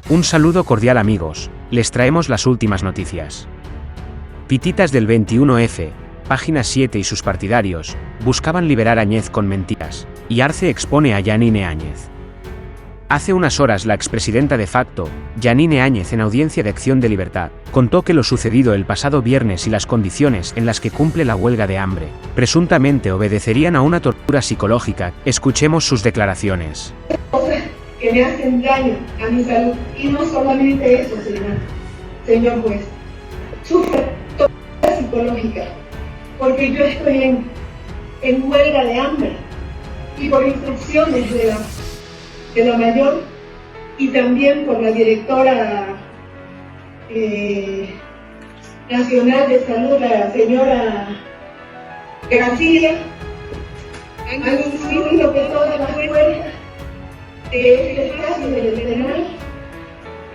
Un saludo cordial amigos, les traemos las últimas noticias. Pititas del 21F, página 7 y sus partidarios, buscaban liberar a Áñez con mentiras, y Arce expone a Yanine Áñez. Hace unas horas la expresidenta de facto, Yanine Áñez en audiencia de Acción de Libertad, contó que lo sucedido el pasado viernes y las condiciones en las que cumple la huelga de hambre, presuntamente obedecerían a una tortura psicológica. Escuchemos sus declaraciones. Que me hacen daño a mi salud, y no solamente eso, señor juez, sufro tortura psicológica, porque yo estoy en huelga de hambre, y por instrucciones de la mayor, y también por la directora nacional de salud, la señora García, han insistido que todas las puertas de este espacio del penal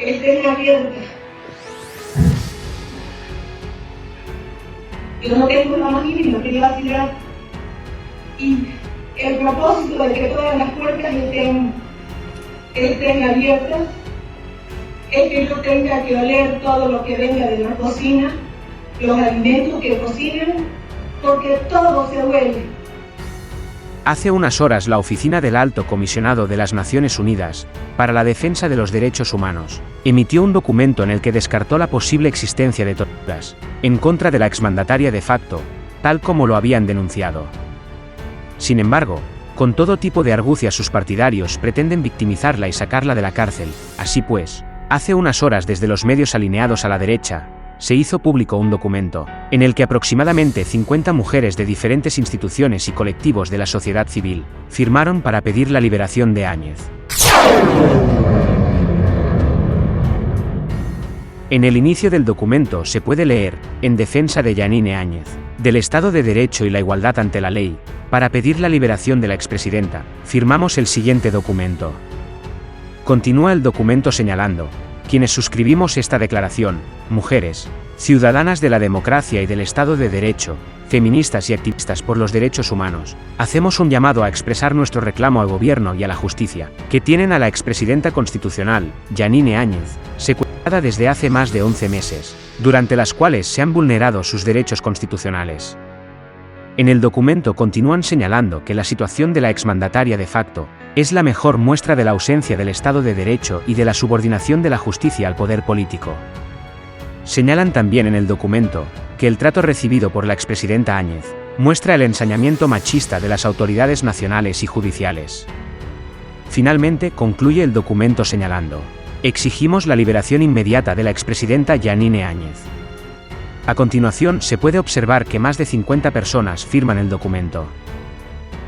estén abiertas. Yo no tengo la más mínima privacidad, y el propósito de que todas las puertas estén abiertas es que yo tenga que oler todo lo que venga de la cocina, los alimentos que cocinan, porque todo se huele. Hace unas horas la Oficina del Alto Comisionado de las Naciones Unidas para la Defensa de los Derechos Humanos emitió un documento en el que descartó la posible existencia de torturas en contra de la exmandataria de facto, tal como lo habían denunciado. Sin embargo, con todo tipo de argucias sus partidarios pretenden victimizarla y sacarla de la cárcel. Así pues, hace unas horas desde los medios alineados a la derecha, se hizo público un documento, en el que aproximadamente 50 mujeres de diferentes instituciones y colectivos de la sociedad civil, firmaron para pedir la liberación de Áñez. En el inicio del documento se puede leer, en defensa de Yanine Áñez, del Estado de Derecho y la igualdad ante la ley, para pedir la liberación de la expresidenta, firmamos el siguiente documento. Continúa el documento señalando: quienes suscribimos esta declaración, mujeres, ciudadanas de la democracia y del Estado de Derecho, feministas y activistas por los derechos humanos, hacemos un llamado a expresar nuestro reclamo al gobierno y a la justicia, que tienen a la expresidenta constitucional, Yanine Áñez, secuestrada desde hace más de 11 meses, durante las cuales se han vulnerado sus derechos constitucionales. En el documento continúan señalando que la situación de la exmandataria de facto es la mejor muestra de la ausencia del Estado de Derecho y de la subordinación de la justicia al poder político. Señalan también en el documento que el trato recibido por la expresidenta Áñez muestra el ensañamiento machista de las autoridades nacionales y judiciales. Finalmente concluye el documento señalando: exigimos la liberación inmediata de la expresidenta Yanine Áñez. A continuación se puede observar que más de 50 personas firman el documento.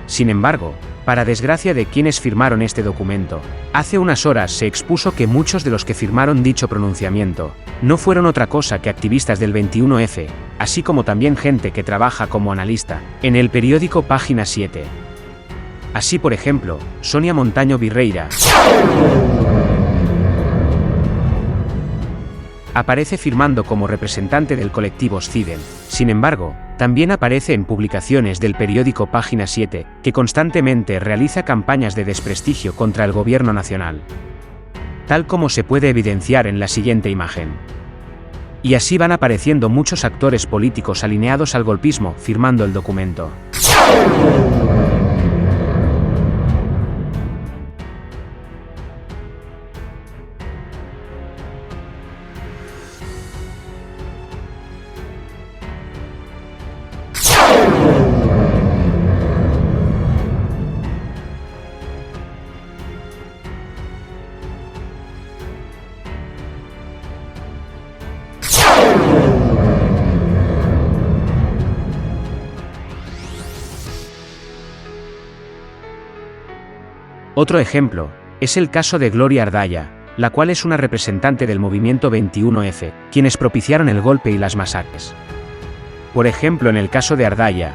Sin embargo, para desgracia de quienes firmaron este documento, hace unas horas se expuso que muchos de los que firmaron dicho pronunciamiento no fueron otra cosa que activistas del 21F, así como también gente que trabaja como analista en el periódico Página 7. Así, por ejemplo, Sonia Montaño Virreira aparece firmando como representante del colectivo SCIDEM. Sin embargo, también aparece en publicaciones del periódico Página 7, que constantemente realiza campañas de desprestigio contra el gobierno nacional, tal como se puede evidenciar en la siguiente imagen. Y así van apareciendo muchos actores políticos alineados al golpismo firmando el documento. Otro ejemplo es el caso de Gloria Ardaya, la cual es una representante del movimiento 21F, quienes propiciaron el golpe y las masacres. Por ejemplo, en el caso de Ardaya,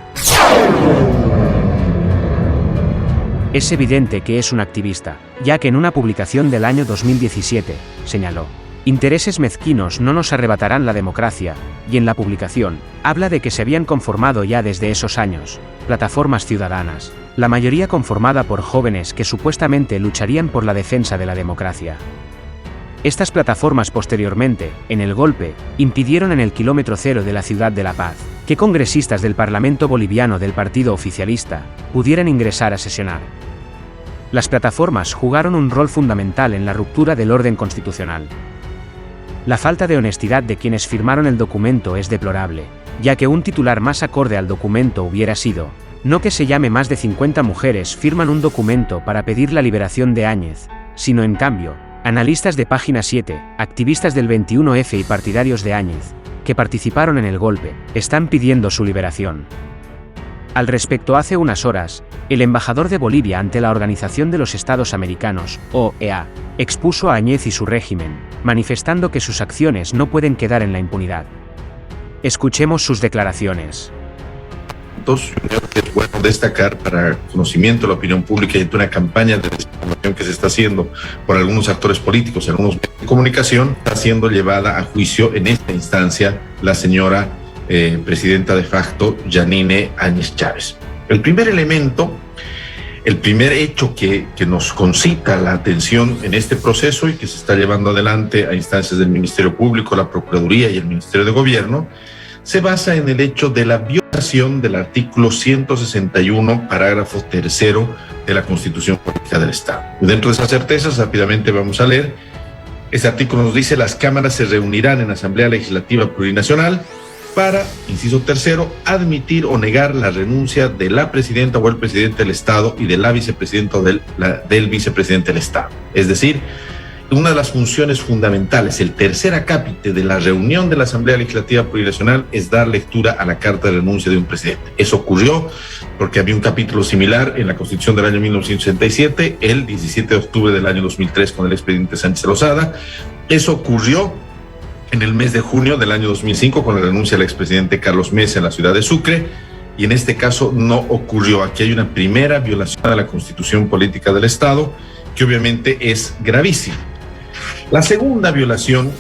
es evidente que es un activista, ya que en una publicación del año 2017, señaló: intereses mezquinos no nos arrebatarán la democracia, y en la publicación, habla de que se habían conformado ya desde esos años plataformas ciudadanas, la mayoría conformada por jóvenes que supuestamente lucharían por la defensa de la democracia. Estas plataformas posteriormente, en el golpe, impidieron en el kilómetro cero de la ciudad de La Paz, que congresistas del Parlamento boliviano del partido oficialista pudieran ingresar a sesionar. Las plataformas jugaron un rol fundamental en la ruptura del orden constitucional. La falta de honestidad de quienes firmaron el documento es deplorable, ya que un titular más acorde al documento hubiera sido: no que se llame más de 50 mujeres firman un documento para pedir la liberación de Áñez, sino en cambio, analistas de Página 7, activistas del 21F y partidarios de Áñez, que participaron en el golpe, están pidiendo su liberación. Al respecto, hace unas horas, el embajador de Bolivia ante la Organización de los Estados Americanos, OEA, expuso a Áñez y su régimen, manifestando que sus acciones no pueden quedar en la impunidad. Escuchemos sus declaraciones. Es bueno destacar para conocimiento de la opinión pública y de una campaña de desinformación que se está haciendo por algunos actores políticos, algunos medios de comunicación, está siendo llevada a juicio en esta instancia la señora presidenta de facto, Yanine Áñez Chávez. El primer elemento, el primer hecho que nos concita la atención en este proceso y que se está llevando adelante a instancias del Ministerio Público, la Procuraduría y el Ministerio de Gobierno, se basa en el hecho de la violación del artículo 161, parágrafo tercero de la Constitución Política del Estado. Dentro de esas certezas, rápidamente vamos a leer. Este artículo nos dice: las cámaras se reunirán en Asamblea Legislativa Plurinacional para, inciso tercero, admitir o negar la renuncia de la presidenta o el presidente del Estado y de la vicepresidenta o del vicepresidente del Estado. Es decir, una de las funciones fundamentales, el tercer acápite de la reunión de la Asamblea Legislativa Plurinacional, es dar lectura a la carta de renuncia de un presidente. Eso ocurrió porque había un capítulo similar en la Constitución del año 1967, el 17 de octubre del año 2003 con el expresidente Sánchez Lozada. Eso ocurrió en el mes de junio del año 2005 con la renuncia del expresidente Carlos Mesa en la ciudad de Sucre, y en este caso no ocurrió. Aquí hay una primera violación a la Constitución Política del Estado, que obviamente es gravísima. La segunda violación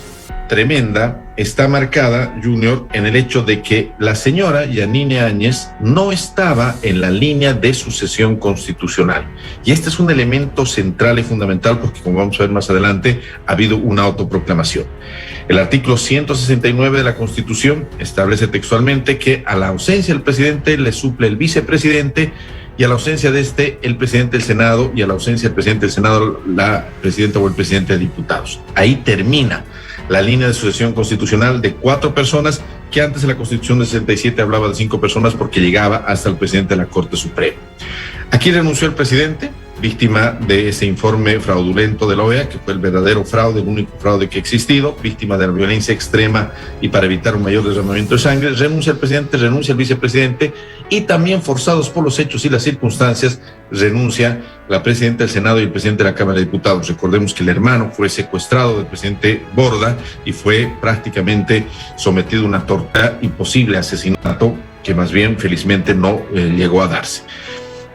tremenda está marcada, Junior, en el hecho de que la señora Yanine Áñez no estaba en la línea de sucesión constitucional. Y este es un elemento central y fundamental porque, como vamos a ver más adelante, ha habido una autoproclamación. El artículo 169 de la Constitución establece textualmente que a la ausencia del presidente le suple el vicepresidente, y a la ausencia de este, el presidente del Senado, y a la ausencia del presidente del Senado, la presidenta o el presidente de diputados. Ahí termina la línea de sucesión constitucional de 4 personas, que antes en la Constitución del 67 hablaba de 5 personas porque llegaba hasta el presidente de la Corte Suprema. Aquí renunció el presidente, víctima de ese informe fraudulento de la OEA, que fue el verdadero fraude, el único fraude que ha existido, víctima de la violencia extrema y para evitar un mayor derramamiento de sangre. Renuncia el presidente, renuncia el vicepresidente, y también, forzados por los hechos y las circunstancias, renuncia la presidenta del Senado y el presidente de la Cámara de Diputados. Recordemos que el hermano fue secuestrado del presidente Borda y fue prácticamente sometido a una tortura y posible asesinato, que más bien felizmente no llegó a darse.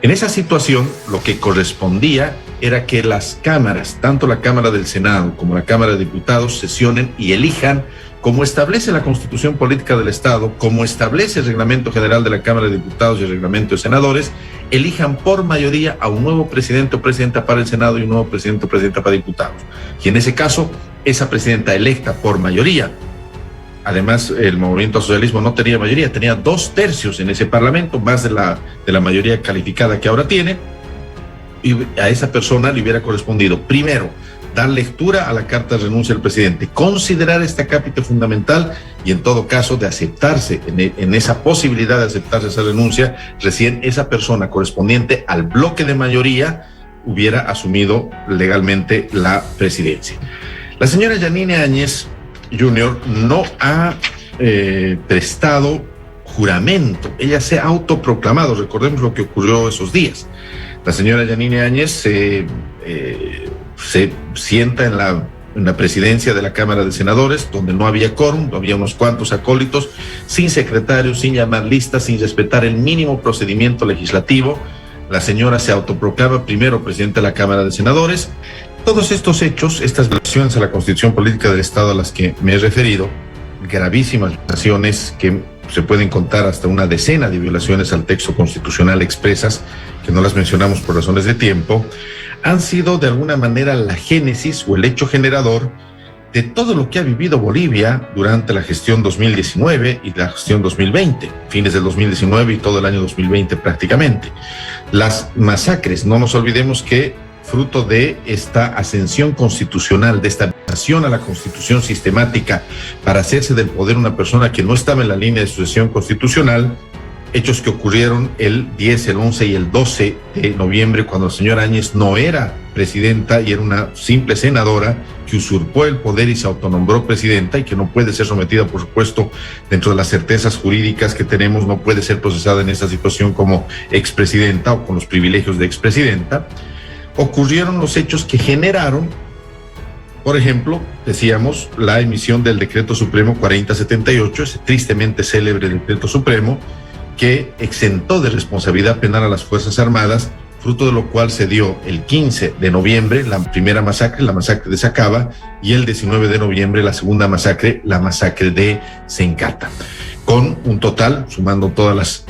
En esa situación, lo que correspondía era que las cámaras, tanto la Cámara del Senado como la Cámara de Diputados, sesionen y elijan, como establece la Constitución Política del Estado, como establece el Reglamento General de la Cámara de Diputados y el Reglamento de Senadores, elijan por mayoría a un nuevo presidente o presidenta para el Senado y un nuevo presidente o presidenta para diputados. Y en ese caso, esa presidenta electa por mayoría, además el movimiento al socialismo no tenía mayoría, tenía 2/3 en ese parlamento, más de la mayoría calificada que ahora tiene, y a esa persona le hubiera correspondido, primero, dar lectura a la carta de renuncia del presidente, considerar este acápite fundamental y, en todo caso, de aceptarse, en esa posibilidad de aceptarse esa renuncia, recién esa persona correspondiente al bloque de mayoría hubiera asumido legalmente la presidencia. La señora Yanine Áñez Jr. no ha prestado juramento, ella se ha autoproclamado. Recordemos lo que ocurrió esos días. La señora Yanine Áñez se sienta en la presidencia de la Cámara de Senadores, donde no había quórum, había unos cuantos acólitos, sin secretarios, sin llamar listas, sin respetar el mínimo procedimiento legislativo. La señora se autoproclama primero presidenta de la Cámara de Senadores. Todos estos hechos, estas violaciones a la Constitución Política del Estado a las que me he referido, gravísimas violaciones que se pueden contar hasta una decena de violaciones al texto constitucional expresas, que no las mencionamos por razones de tiempo, han sido de alguna manera la génesis o el hecho generador de todo lo que ha vivido Bolivia durante la gestión 2019 y la gestión 2020, fines del 2019 y todo el año 2020 prácticamente. Las masacres, no nos olvidemos que fruto de esta ascensión constitucional, de esta violación a la Constitución sistemática para hacerse del poder una persona que no estaba en la línea de sucesión constitucional, hechos que ocurrieron el 10, el 11 y el 12 de noviembre, cuando la señora Áñez no era presidenta y era una simple senadora que usurpó el poder y se autonombró presidenta y que no puede ser sometida, por supuesto, dentro de las certezas jurídicas que tenemos, no puede ser procesada en esta situación como expresidenta o con los privilegios de expresidenta. Ocurrieron los hechos que generaron, por ejemplo, decíamos, la emisión del Decreto Supremo 4078, ese tristemente célebre Decreto Supremo, que exentó de responsabilidad penal a las Fuerzas Armadas, fruto de lo cual se dio el 15 de noviembre la primera masacre, la masacre de Sacaba, y el 19 de noviembre la segunda masacre, la masacre de Sencata, con un total, sumando todas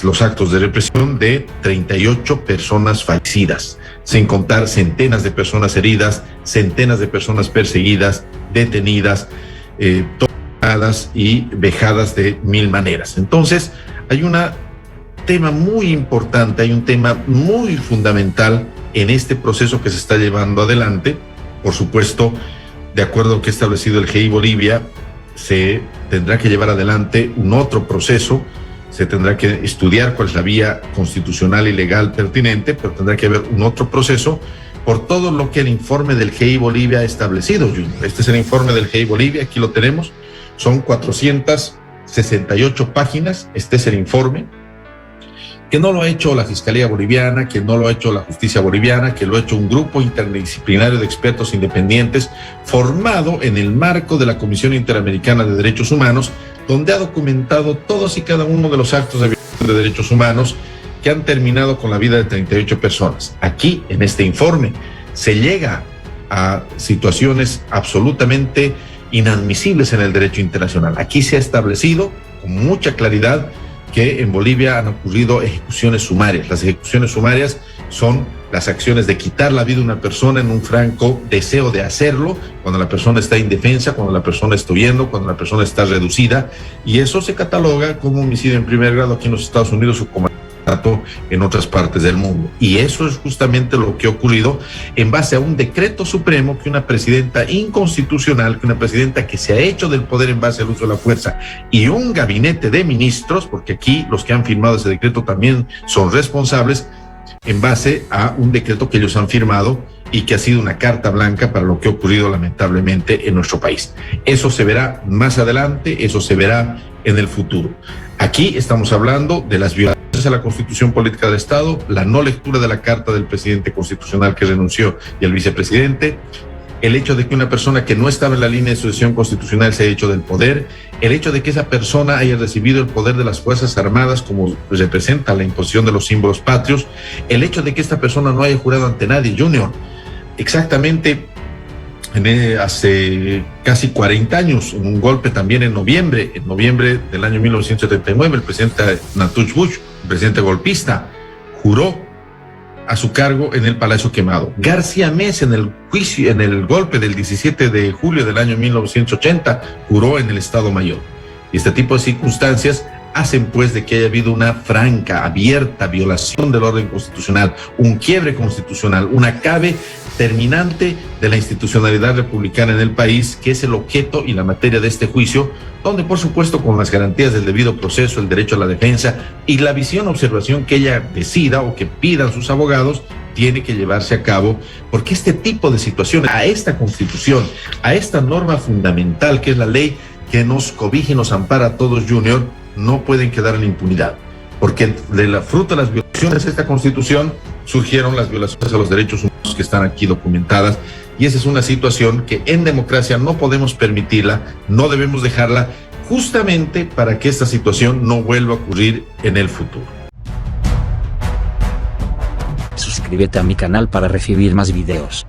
los actos de represión, de 38 personas fallecidas, sin contar centenas de personas heridas, centenas de personas perseguidas, detenidas, torturadas y vejadas de mil maneras. Entonces, hay un tema muy importante, hay un tema muy fundamental en este proceso que se está llevando adelante. Por supuesto, de acuerdo a lo que ha establecido el GI Bolivia, se tendrá que llevar adelante un otro proceso, se tendrá que estudiar cuál es la vía constitucional y legal pertinente, pero tendrá que haber un otro proceso por todo lo que el informe del GI Bolivia ha establecido, Junior. Este es el informe del GI Bolivia, aquí lo tenemos, son 468 páginas, este es el informe, que no lo ha hecho la Fiscalía Boliviana, que no lo ha hecho la Justicia Boliviana, que lo ha hecho un grupo interdisciplinario de expertos independientes formado en el marco de la Comisión Interamericana de Derechos Humanos, donde ha documentado todos y cada uno de los actos de violación de derechos humanos que han terminado con la vida de 38 personas. Aquí, en este informe, se llega a situaciones absolutamente inadmisibles en el derecho internacional. Aquí se ha establecido con mucha claridad que en Bolivia han ocurrido ejecuciones sumarias. Las ejecuciones sumarias son las acciones de quitar la vida de una persona en un franco deseo de hacerlo, cuando la persona está indefensa, cuando la persona está huyendo, cuando la persona está reducida, y eso se cataloga como homicidio en primer grado aquí en los Estados Unidos o como en otras partes del mundo. Y eso es justamente lo que ha ocurrido en base a un decreto supremo que una presidenta inconstitucional, que una presidenta que se ha hecho del poder en base al uso de la fuerza, y un gabinete de ministros, porque aquí los que han firmado ese decreto también son responsables, en base a un decreto que ellos han firmado y que ha sido una carta blanca para lo que ha ocurrido lamentablemente en nuestro país. Eso se verá más adelante, eso se verá en el futuro. Aquí estamos hablando de las violaciones a la Constitución Política del Estado, la no lectura de la carta del presidente constitucional que renunció y el vicepresidente, el hecho de que una persona que no estaba en la línea de sucesión constitucional se haya hecho del poder, el hecho de que esa persona haya recibido el poder de las Fuerzas Armadas como representa la imposición de los símbolos patrios, el hecho de que esta persona no haya jurado ante nadie, Junior. Exactamente hace casi 40 años, en un golpe también en noviembre del año 1979, el presidente Natush Bush, el presidente golpista, juró a su cargo en el Palacio Quemado. García Meza, en el juicio, en el golpe del 17 de julio del año 1980, juró en el Estado Mayor. Y este tipo de circunstancias hacen pues de que haya habido una franca, abierta violación del orden constitucional, un quiebre constitucional, un acabe terminante de la institucionalidad republicana en el país, que es el objeto y la materia de este juicio, donde por supuesto con las garantías del debido proceso, el derecho a la defensa y la visión o observación que ella decida o que pidan sus abogados, tiene que llevarse a cabo, porque este tipo de situaciones, a esta Constitución, a esta norma fundamental que es la ley que nos cobija y nos ampara a todos, Junior, no pueden quedar en impunidad, porque de la fruto de las violaciones de esta Constitución surgieron las violaciones a los derechos humanos que están aquí documentadas, y esa es una situación que en democracia no podemos permitirla, no debemos dejarla, justamente para que esta situación no vuelva a ocurrir en el futuro. Suscríbete a mi canal para recibir más videos.